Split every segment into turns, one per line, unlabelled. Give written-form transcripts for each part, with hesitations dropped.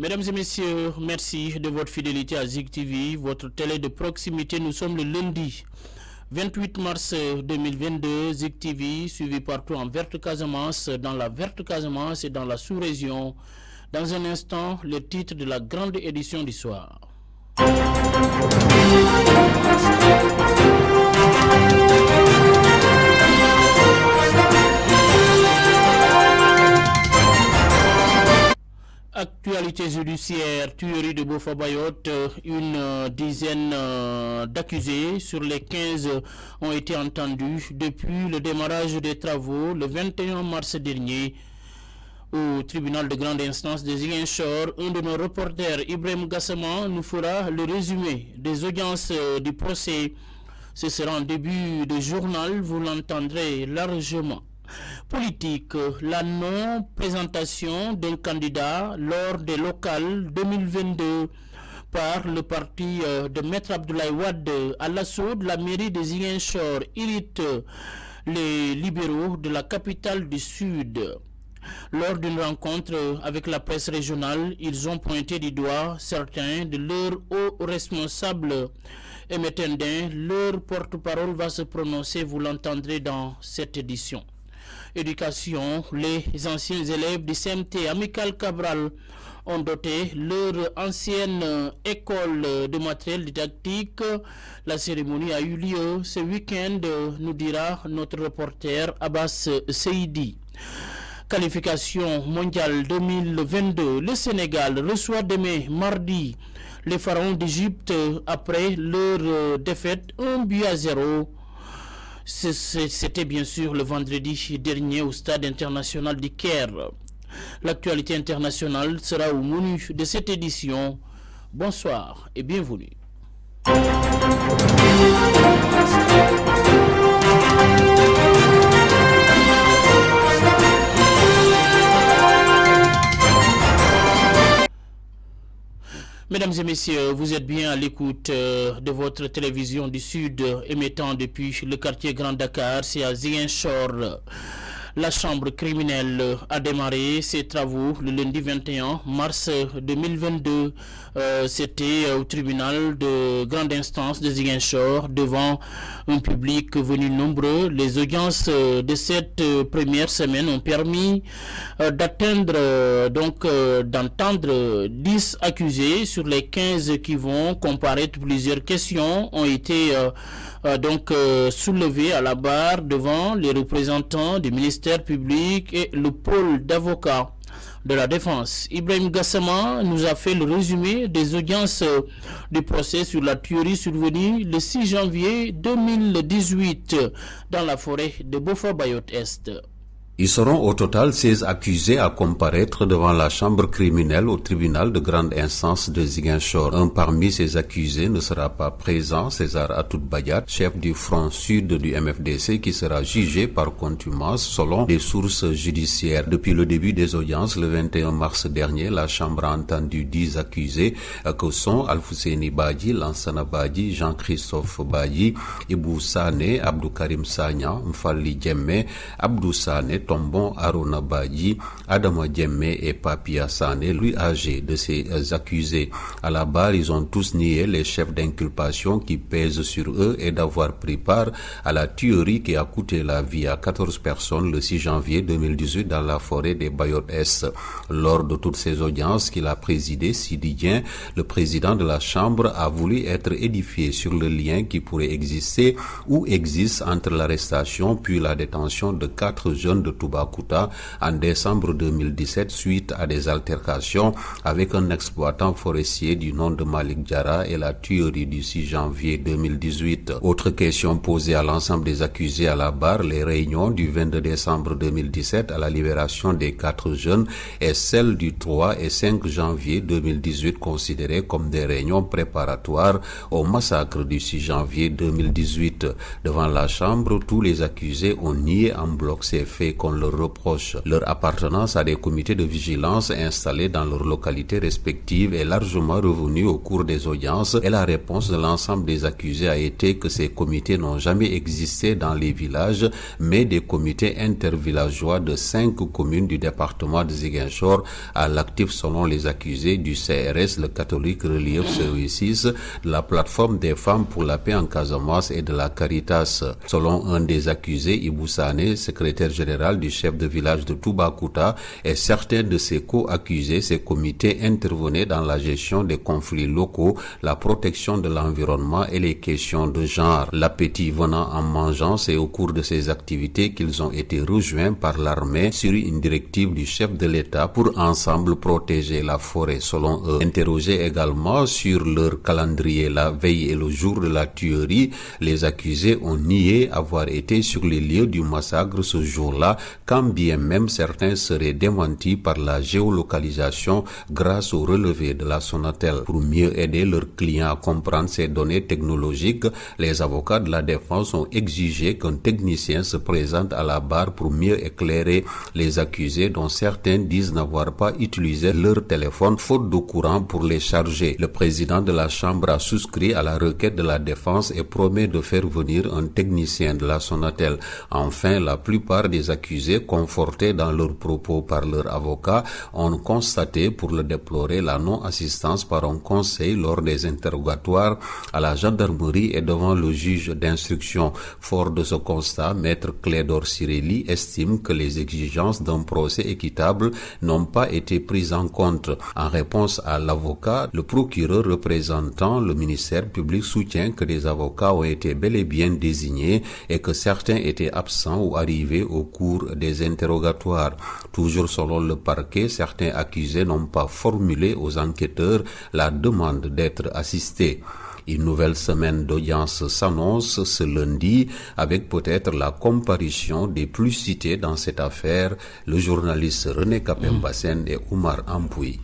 Mesdames et messieurs, merci de votre fidélité à Zik TV, votre télé de proximité. Nous sommes le lundi 28 mars 2022. Zik TV, suivi partout en Verte Casamance, dans la Verte Casamance et dans la sous-région. Dans un instant, le titre de la grande édition du soir. Actualité judiciaire, tuerie de Bofa-Bayotte, une dizaine d'accusés sur les 15 ont été entendus depuis le démarrage des travaux le 21 mars dernier au tribunal de grande instance de Ziguinchor. Un de nos reporters, Ibrahim Gassama, nous fera le résumé des audiences du procès. Ce sera en début de journal, vous l'entendrez largement. Politique, la non-présentation d'un candidat lors des locales 2022 par le parti de Maître Abdoulaye Wade à l'assaut de la mairie de Ziguinchor irrite les libéraux de la capitale du Sud. Lors d'une rencontre avec la presse régionale, ils ont pointé du doigt certains de leurs hauts responsables. Aimé Tendin, leur porte-parole va se prononcer, vous l'entendrez dans cette édition. Éducation, les anciens élèves du CMT Amical Cabral ont doté leur ancienne école de matériel didactique. La cérémonie a eu lieu ce week-end, nous dira notre reporter Abbas Seidi. Qualification mondiale 2022, le Sénégal reçoit demain mardi les pharaons d'Égypte après leur défaite 1-0. C'était bien sûr le vendredi dernier au stade international du Caire. L'actualité internationale sera au menu de cette édition. Bonsoir et bienvenue. Mesdames et messieurs, vous êtes bien à l'écoute de votre télévision du Sud émettant depuis le quartier Grand Dakar, c'est à Ziguinchor. La chambre criminelle a démarré ses travaux le lundi 21 mars 2022. C'était au tribunal de grande instance de Ziguinchor devant un public venu nombreux. Les audiences de cette première semaine ont permis d'entendre 10 accusés sur les 15 qui vont comparaître. Plusieurs questions ont été soulevées à la barre devant les représentants du ministère public et le pôle d'avocats de la défense. Ibrahim Gassama nous a fait le résumé des audiences du procès sur la tuerie survenue le 6 janvier 2018 dans la forêt de Bofa-Bayotte-Est.
Ils seront au total 16 accusés à comparaître devant la chambre criminelle au tribunal de grande instance de Ziguinchor. Un parmi ces accusés ne sera pas présent, César Atoute Bayat, chef du front sud du MFDC, qui sera jugé par contumace selon des sources judiciaires. Depuis le début des audiences, le 21 mars dernier, la chambre a entendu 10 accusés que sont Alfouseni Badji, Lansana Badji, Jean-Christophe Badji, Ibou Sané, Abdou Karim Sagna, Mfali Djemme, Abdou Sané, Tombon Aruna Badji, Adama Djemme et Papia Sané, lui âgé de ces accusés. À la barre, ils ont tous nié les chefs d'inculpation qui pèsent sur eux et d'avoir pris part à la tuerie qui a coûté la vie à 14 personnes le 6 janvier 2018 dans la forêt des Bayotte-Est. Lors de toutes ces audiences qu'il a présidées, Sidi Dien, le président de la Chambre, a voulu être édifié sur le lien qui pourrait exister ou existe entre l'arrestation puis la détention de 4 jeunes de Toubacouta en décembre 2017 suite à des altercations avec un exploitant forestier du nom de Malik Diarra et la tuerie du 6 janvier 2018. Autre question posée à l'ensemble des accusés à la barre, les réunions du 22 décembre 2017 à la libération des 4 jeunes et celles du 3 et 5 janvier 2018 considérées comme des réunions préparatoires au massacre du 6 janvier 2018. Devant la chambre, tous les accusés ont nié en bloc ces faits qu'on leur reproche. Leur appartenance à des comités de vigilance installés dans leurs localités respectives est largement revenue au cours des audiences et la réponse de l'ensemble des accusés a été que ces comités n'ont jamais existé dans les villages, mais des comités intervillageois de 5 communes du département de Ziguinchor à l'actif selon les accusés du CRS, le Catholic Relief Services, de la plateforme des femmes pour la paix en Casamance et de la Caritas. Selon un des accusés, Ibou Sané, secrétaire général du chef de village de Toubacouta, et certains de ses co-accusés, ces comités intervenaient dans la gestion des conflits locaux, la protection de l'environnement et les questions de genre. L'appétit venant en mangeant, c'est au cours de ces activités qu'ils ont été rejoints par l'armée sur une directive du chef de l'État pour ensemble protéger la forêt, selon eux. Interrogés également sur leur calendrier la veille et le jour de la tuerie, les accusés ont nié avoir été sur les lieux du massacre ce jour-là, quand bien même certains seraient démentis par la géolocalisation grâce au relevé de la Sonatel. Pour mieux aider leurs clients à comprendre ces données technologiques, les avocats de la défense ont exigé qu'un technicien se présente à la barre pour mieux éclairer les accusés dont certains disent n'avoir pas utilisé leur téléphone faute de courant pour les charger. Le président de la Chambre a souscrit à la requête de la défense et promet de faire venir un technicien de la Sonatel. Enfin, la plupart des accusés, confortés dans leurs propos par leur avocat, ont constaté pour le déplorer la non-assistance par un conseil lors des interrogatoires à la gendarmerie et devant le juge d'instruction. Fort de ce constat, maître Clédor Cirelli estime que les exigences d'un procès équitable n'ont pas été prises en compte. En réponse à l'avocat, le procureur représentant le ministère public soutient que des avocats ont été bel et bien désignés et que certains étaient absents ou arrivés au cours des interrogatoires. Toujours selon le parquet, certains accusés n'ont pas formulé aux enquêteurs la demande d'être assistés. Une nouvelle semaine d'audience s'annonce ce lundi avec peut-être la comparution des plus cités dans cette affaire, le journaliste René Kapembassène et Oumar Ampouy.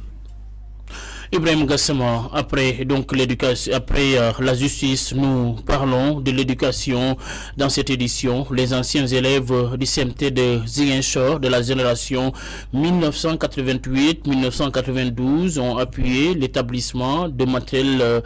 Ibrahim Gassama, après donc l'éducation, après la justice, nous parlons de l'éducation dans cette édition. Les anciens élèves du CMT de Ziguinchor de la génération 1988-1992 ont appuyé l'établissement de matériel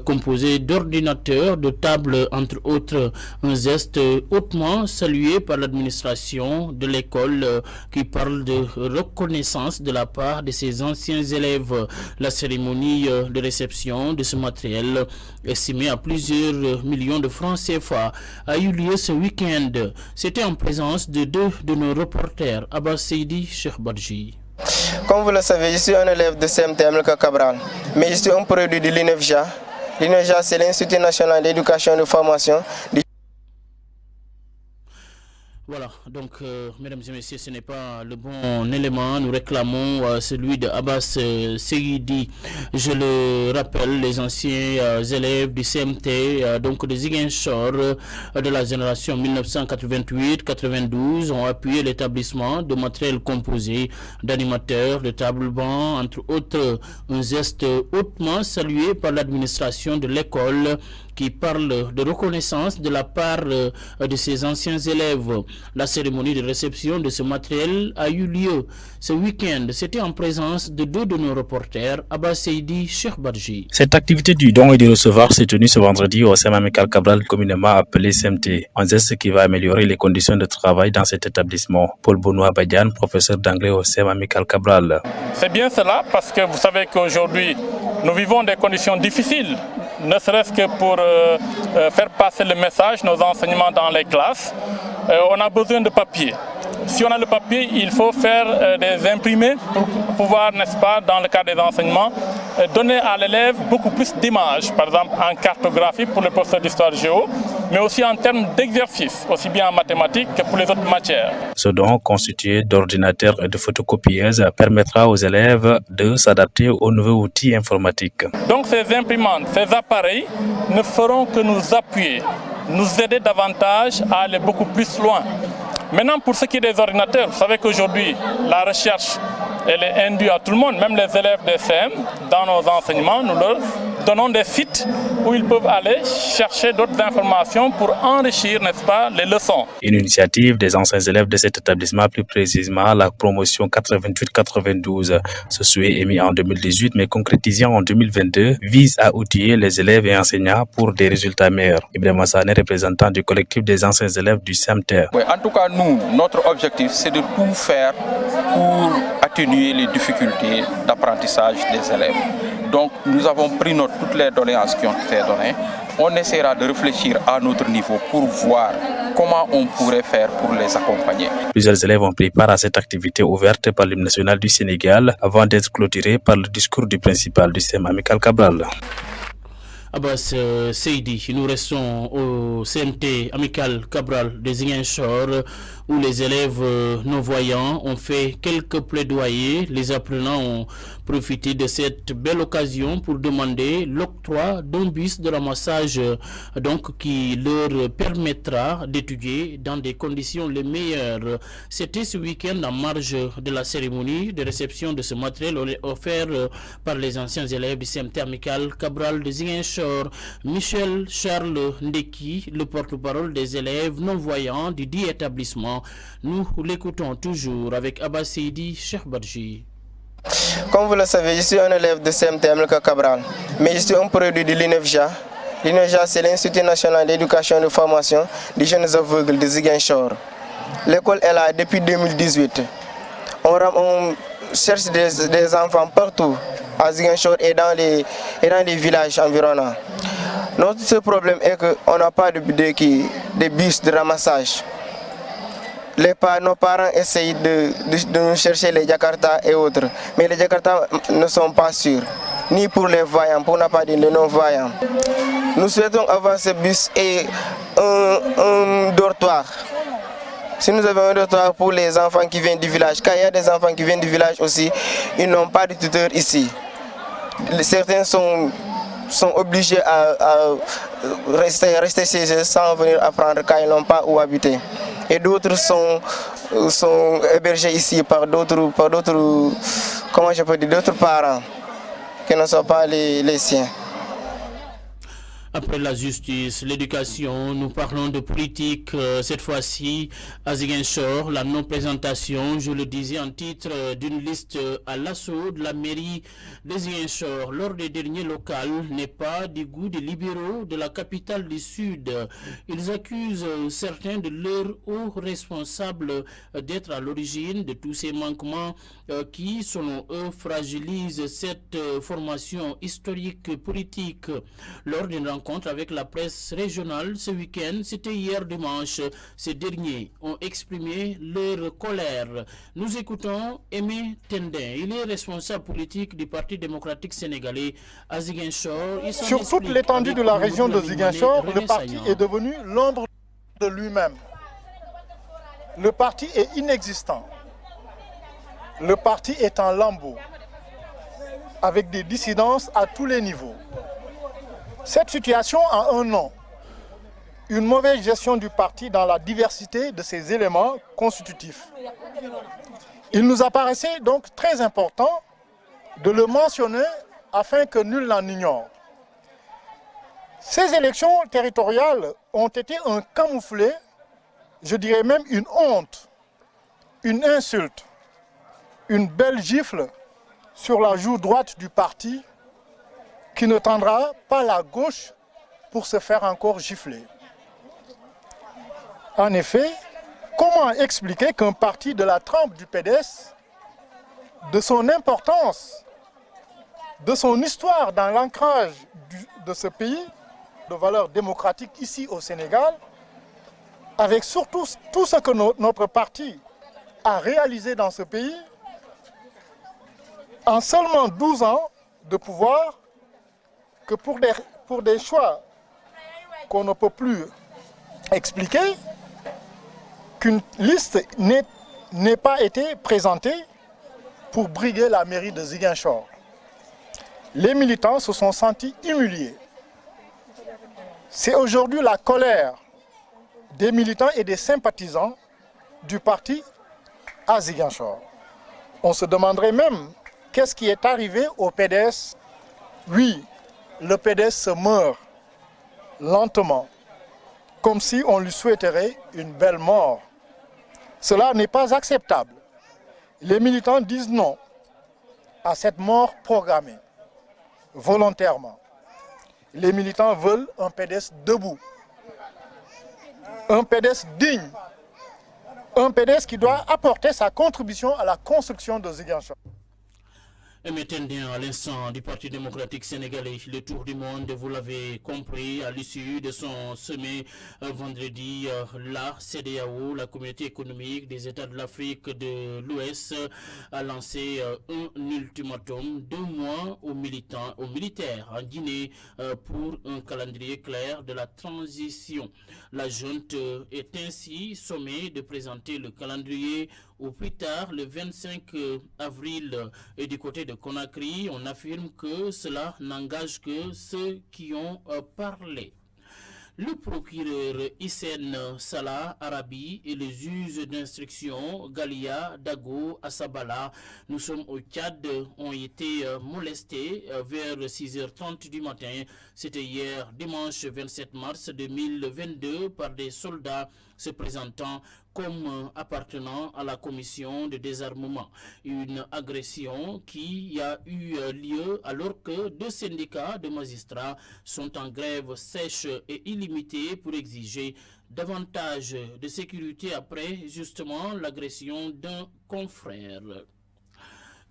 composé d'ordinateurs, de tables, entre autres, un geste hautement salué par l'administration de l'école qui parle de reconnaissance de la part de ces anciens élèves. La cérémonie de réception de ce matériel, estimé à plusieurs millions de francs CFA, a eu lieu ce week-end. C'était en présence de deux de nos reporters, Abbas Seydi, Cheikh Badji.
Comme vous le savez, je suis un élève de CMT Amilcar Cabral, mais je suis un produit de l'INEFJA. L'INEFJA, c'est l'Institut national d'éducation et de formation.
Voilà, donc mesdames et messieurs, ce n'est pas le bon élément. Nous réclamons celui de Abbas Seydi. Je le rappelle, les anciens élèves du CMT, donc de Ziguinchor, de la génération 1988-92, ont appuyé l'établissement de matériel composé d'animateurs, de tables-bancs, entre autres, un geste hautement salué par l'administration de l'école qui parle de reconnaissance de la part de ces anciens élèves. La cérémonie de réception de ce matériel a eu lieu ce week-end. C'était en présence de deux de nos reporters, Abbas Seydi, Cheikh Badji.
Cette activité du don et du recevoir s'est tenue ce vendredi au CEM Amilcar Cabral, communément appelé CMT. Un geste qui va améliorer les conditions de travail dans cet établissement. Paul Benoît Badian, professeur d'anglais au CEM Amilcar Cabral.
C'est bien cela parce que vous savez qu'aujourd'hui, nous vivons des conditions difficiles, ne serait-ce que pour faire passer le message, nos enseignements dans les classes. On a besoin de papier. Si on a le papier, il faut faire des imprimés pour pouvoir, n'est-ce pas, dans le cadre des enseignements, donner à l'élève beaucoup plus d'images, par exemple en cartographie pour le professeur d'histoire géo, mais aussi en termes d'exercice, aussi bien en mathématiques que pour les autres matières.
Ce don, constitué d'ordinateurs et de photocopieuses, permettra aux élèves de s'adapter aux nouveaux outils informatiques.
Donc ces imprimantes, ces appareils ne feront que nous appuyer, nous aider davantage à aller beaucoup plus loin. Maintenant, pour ce qui est des ordinateurs, vous savez qu'aujourd'hui, la recherche, elle est induite à tout le monde, même les élèves des CM, dans nos enseignements, nous leur donnons des sites où ils peuvent aller chercher d'autres informations pour enrichir, n'est-ce pas, les leçons.
Une initiative des anciens élèves de cet établissement, plus précisément la promotion 88-92. Ce souhait émis en 2018 mais concrétisé en 2022 vise à outiller les élèves et enseignants pour des résultats meilleurs. Ibrahima Sané, représentant du collectif des anciens élèves du CEMTER.
Oui, en tout cas, nous, notre objectif, c'est de tout faire pour atténuer les difficultés d'apprentissage des élèves. Donc, nous avons pris note de toutes les doléances qui ont été données. On essaiera de réfléchir à notre niveau pour voir comment on pourrait faire pour les accompagner.
Plusieurs élèves ont pris part à cette activité ouverte par l'hymne national du Sénégal avant d'être clôturée par le discours du principal du CEM Amical Cabral.
Abbas Seydi, nous restons au CMT Amical Cabral de Ziguinchor où les élèves non-voyants ont fait quelques plaidoyers. Les apprenants ont profité de cette belle occasion pour demander l'octroi d'un bus de ramassage donc, qui leur permettra d'étudier dans des conditions les meilleures. C'était ce week-end en marge de la cérémonie de réception de ce matériel offert par les anciens élèves du CMT Amical Cabral de Ziguinchor. Michel Charles Ndeki, le porte-parole des élèves non-voyants du dit établissement. Nous l'écoutons toujours avec Abbas Seydi Cheikh Badji.
Comme vous le savez, je suis un élève de CMT Amical Cabral, mais je suis un produit de l'INEFJA. L'INEFJA, c'est l'Institut national d'éducation et de formation des jeunes aveugles de Ziguinchor. L'école est là depuis 2018. On cherche des enfants partout à Ziguinchor et dans les villages environnants. Notre seul problème est qu'on n'a pas de bus de ramassage. Nos parents essayent de nous chercher les Jakarta et autres, mais les Jakarta ne sont pas sûrs, ni pour les voyants, pour ne pas dire les non-voyants. Nous souhaitons avoir ce bus et un dortoir. Si nous avons un dortoir pour les enfants qui viennent du village, car il y a des enfants qui viennent du village aussi, ils n'ont pas de tuteur ici. Certains sont obligés à rester chez eux sans venir apprendre car ils n'ont pas où habiter. Et d'autres sont hébergés ici par d'autres parents qui ne sont pas les siens.
Après la justice, l'éducation, nous parlons de politique, cette fois-ci à Ziguinchor, la non-présentation, je le disais en titre, d'une liste à l'assaut de la mairie de Ziguinchor lors des derniers locales n'est pas du goût des libéraux de la capitale du Sud. Ils accusent certains de leurs hauts responsables d'être à l'origine de tous ces manquements qui, selon eux, fragilisent cette formation historique politique. Lors d'une rencontre avec la presse régionale ce week-end, c'était hier dimanche. Ces derniers ont exprimé leur colère. Nous écoutons Aimé Tendin. Il est responsable politique du Parti démocratique sénégalais à Ziguinchor.
Sur toute l'étendue de la région de Ziguinchor, le parti est devenu l'ombre de lui-même. Le parti est inexistant. Le parti est en lambeaux, avec des dissidences à tous les niveaux. Cette situation a un nom, une mauvaise gestion du parti dans la diversité de ses éléments constitutifs. Il nous apparaissait donc très important de le mentionner afin que nul n'en ignore. Ces élections territoriales ont été un camouflet, je dirais même une honte, une insulte, une belle gifle sur la joue droite du parti qui ne tendra pas la gauche pour se faire encore gifler. En effet, comment expliquer qu'un parti de la trempe du PDS, de son importance, de son histoire dans l'ancrage de ce pays, de valeurs démocratiques ici au Sénégal, avec surtout tout ce que notre parti a réalisé dans ce pays, en seulement 12 ans de pouvoir, que pour des choix qu'on ne peut plus expliquer, qu'une liste n'ait pas été présentée pour briguer la mairie de Ziguinchor. Les militants se sont sentis humiliés. C'est aujourd'hui la colère des militants et des sympathisants du parti à Ziguinchor. On se demanderait même qu'est-ce qui est arrivé au PDS. Oui, le PDS se meurt lentement, comme si on lui souhaiterait une belle mort. Cela n'est pas acceptable. Les militants disent non à cette mort programmée, volontairement. Les militants veulent un PDS debout, un PDS digne, un PDS qui doit apporter sa contribution à la construction de Ziguinchor.
Et maintenant, à l'instant du Parti démocratique sénégalais, le tour du monde, vous l'avez compris, à l'issue de son sommet vendredi, la CEDEAO, la Communauté économique des États de l'Afrique de l'Ouest, a lancé un ultimatum 2 mois aux militaires en Guinée pour un calendrier clair de la transition. La junte est ainsi sommée de présenter le calendrier au plus tard le 25 avril. Et du côté de Conakry, on affirme que cela n'engage que ceux qui ont parlé. Le procureur Hissène Salah Arabi et les juges d'instruction Galia Dago Assabala, nous sommes au Tchad, ont été molestés vers 6h30 du matin. C'était hier, dimanche 27 mars 2022, par des soldats se présentant comme appartenant à la commission de désarmement. Une agression qui a eu lieu alors que 2 syndicats de magistrats sont en grève sèche et illimitée pour exiger davantage de sécurité après justement l'agression d'un confrère.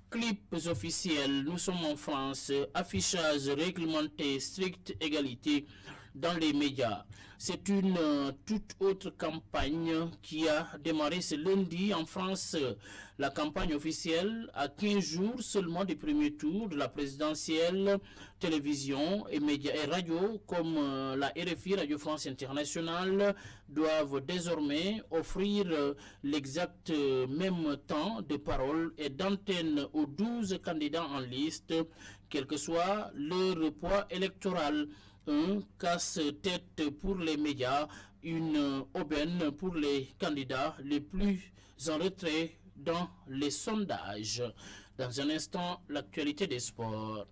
Clips officiels, nous sommes en France, affichage réglementé, stricte égalité dans les médias. C'est une toute autre campagne qui a démarré ce lundi en France. La campagne officielle, à 15 jours seulement du premier tour de la présidentielle, télévision et médias et radio comme la RFI, Radio France Internationale, doivent désormais offrir l'exact même temps de parole et d'antenne aux 12 candidats en liste, quel que soit leur poids électoral. Un casse-tête pour les médias, une aubaine pour les candidats les plus en retrait dans les sondages. Dans un instant, l'actualité des sports.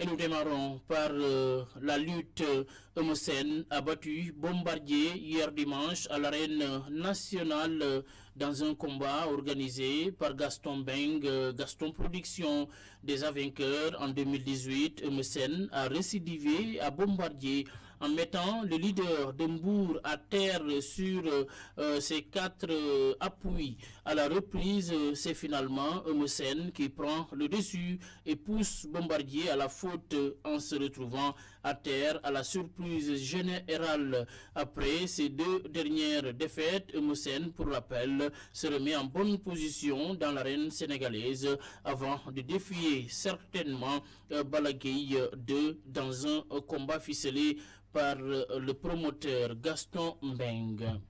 Et nous démarrons par la lutte. Eumeu Sène a battu Bombardier hier dimanche à l'arène nationale dans un combat organisé par Gaston Beng, Gaston Production. Déjà vainqueur en 2018, Eumeu Sène a récidivé à Bombardier en mettant le leader de Mbour à terre sur ses 4 appuis. À la reprise, c'est finalement Eumeu Sène qui prend le dessus et pousse Bombardier à la faute en se retrouvant à terre à la surprise générale. Après ces 2 dernières défaites, Eumeu Sène, pour rappel, se remet en bonne position dans l'arène sénégalaise avant de défier certainement Balagay 2 dans un combat ficelé par le promoteur Gaston Mbeng.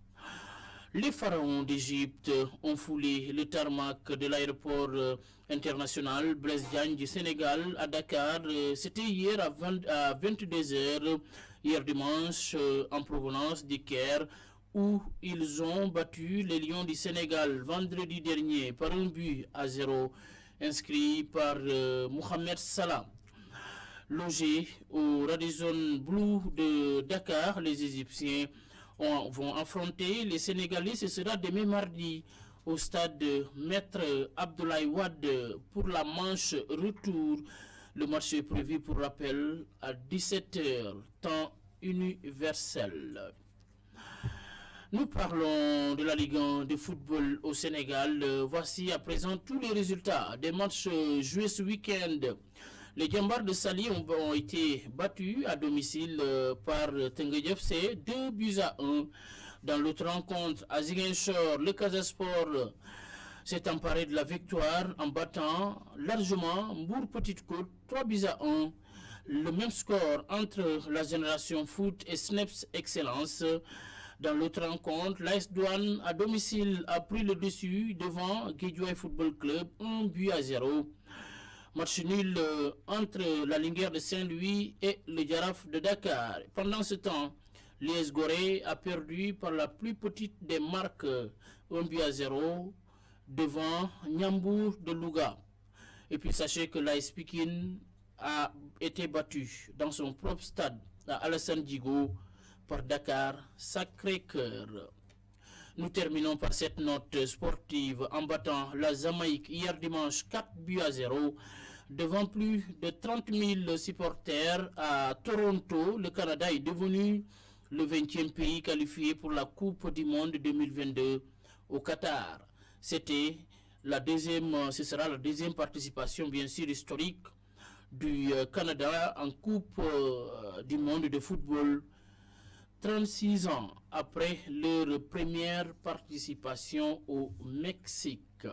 Les pharaons d'Égypte ont foulé le tarmac de l'aéroport international Blaise Diagne du Sénégal à Dakar. C'était hier à 22h, hier dimanche, en provenance du Caire, où ils ont battu les Lions du Sénégal vendredi dernier par 1-0, inscrit par Mohamed Salah. Logés au Radisson Blu de Dakar, les Égyptiens vont affronter les Sénégalais. Ce sera demain mardi au stade Maître Abdoulaye Wade pour la manche retour. Le match est prévu, pour rappel, à 17h, temps universel. Nous parlons de la Ligue 1 de football au Sénégal. Voici à présent tous les résultats des matchs joués ce week-end. Les Djambars de Sali ont été battus à domicile par Teungueth FC 2-1. Dans l'autre rencontre, à Ziguinchor, le Casa Sport s'est emparé de la victoire en battant largement Mbour Petite Côte 3-1. Le même score entre la Génération Foot et Snaps Excellence. Dans l'autre rencontre, l'AS Douane à domicile a pris le dessus devant Guédiawaye Football Club 1-0. Match nul entre la Linguère de Saint-Louis et le Jaraaf de Dakar. Pendant ce temps, L'US Gorée a perdu par la plus petite des marques 1-0 devant Niambour de Louga. Et puis sachez que l'AS Pikine a été battu dans son propre stade à Alassane Djigo par Dakar Sacré-Cœur. Nous terminons par cette note sportive en battant la Jamaïque hier dimanche 4-0 devant plus de 30 000 supporters à Toronto. Le Canada est devenu le 20e pays qualifié pour la Coupe du Monde 2022 au Qatar. Ce sera la deuxième participation bien sûr historique du Canada en Coupe du Monde de football, 36 ans après leur première participation au Mexique.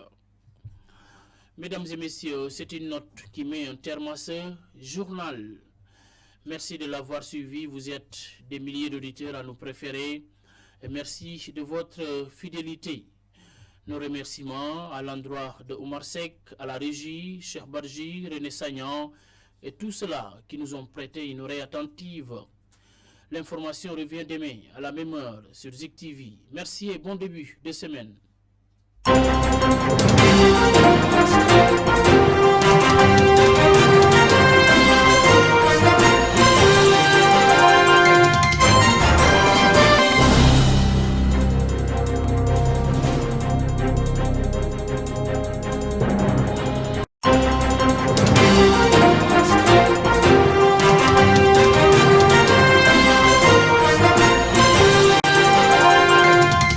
Mesdames et messieurs, c'est une note qui met un terme à ce journal. Merci de l'avoir suivi. Vous êtes des milliers d'auditeurs à nous préférer. Et merci de votre fidélité. Nos remerciements à l'endroit de Oumar Seck, à la régie, Cheikh Barji, René Sagnan et tous ceux-là qui nous ont prêté une oreille attentive. L'information revient demain à la même heure sur Zik TV. Merci et bon début de semaine.